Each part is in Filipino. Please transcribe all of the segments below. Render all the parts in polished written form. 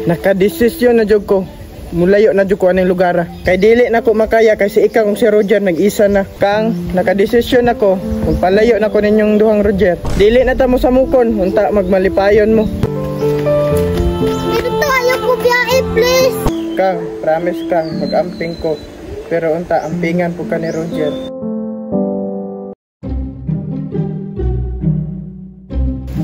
Nakadesisyon na jud ko. Mulayo na jud ko aning lugar. Kay dili na ko makaya kay si ikaw kung si Roger nag-isa na. Kang nakadesisyon ako. Kung palayo na ko ninyong duhang Roger. Dili na ta mo samukon, unta magmalipayon mo. Dito ayaw ko biyahe, please. Kang, promise kang mag-amping ko. Pero unta ampingan po ka ni Roger.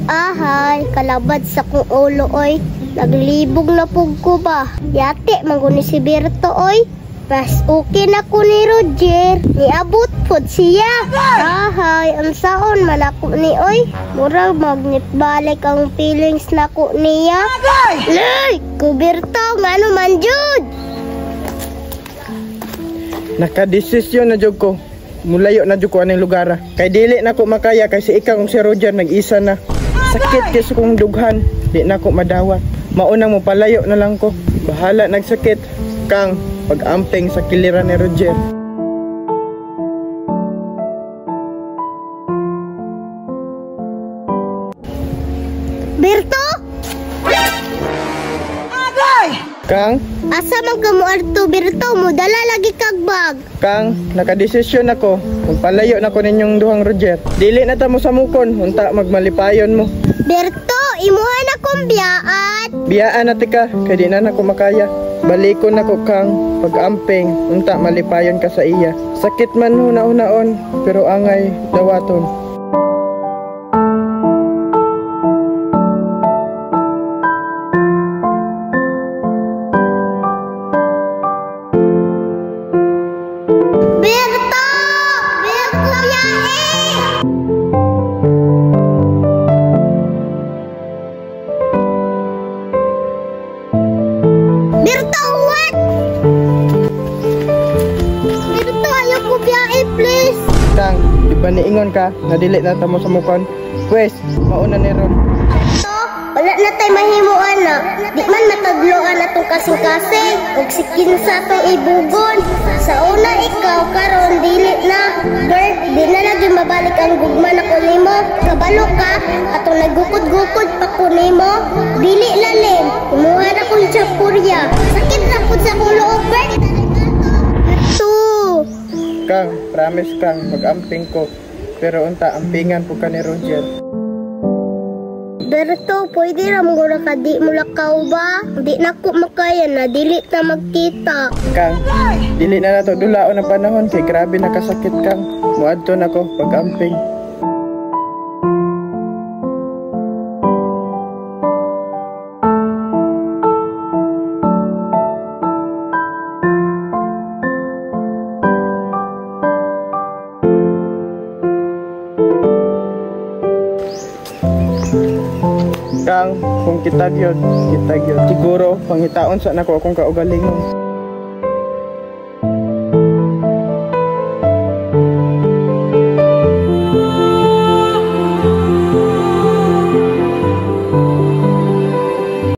Ahay, kalabad sa kong ulo, oy. Naglibog na pug ko ba? Yate, maguni si Berto, oy. Mas okay na ko ni Roger. Niabot pod siya. Ahay, ang saon man ako ni, oy. Murag magnitbalik ang feelings na ko niya. Lay, ko Berto, ngano man jud? Nakadesisyon na jud ko. Mulayo na jud ko aning lugar. Kay dili na ko makaya kay si ikaw kung si Roger nag-isa na. Sakit kasi kong dughan, di na ko madawat. Mauna mo palayo na lang ko. Bahala nagsakit. Kang pag-amping sa kiliran ni Roger. Berto? Agay! Kang, Asa man ka mo Arto, Berto? Mudala lagi kag bag. Kang, nakadesisyon ako. Kung palayo na ko ninyong duhang Roger. Dili na ta mo samukon, unta magmalipayon mo. Berto, imuha na kong biyaan. Biyaan na tika, kay di na ko makaya. Balikon na ko kang pag-amping, unta malipayon ka sa iya. Sakit man huna-hunaon, pero angay dawaton. Berto! Berto, biyahe! Berto, what? Berto, ayaw ko biyahe, please. Kang, di ba niingon ka, nadili na ta mo samukon? Pwes, mauna ni Ron. Berto, wala na tayo mahimuan na. Di man matagloan atong kasing-kasing. Huwag si kinsa atong ibugon. Sa una ikaw, karon dili na. Bert, di na lagi mabalik ang gugma na ko nimo. Kabalo ka, atong nagukod-gukod pa ko nimo. Dili lalim, kumuha na kong chapurya. Sakit na po sa kong loob, Bert. Berto! Kang, promise kang mag-amping ko. Pero unta ampingan po ka ni Roger. Berto, pwede ra mo ka di mo lakaw ba? Di na ko makaya na, dili na magkita. Kang, dili na nato dulaon ang panahon kay grabe nakasakit kang. Muadto na ko pag-amping. Kang, kung kita gyud. Siguro, pangitaon sa nako akong kaugalingon.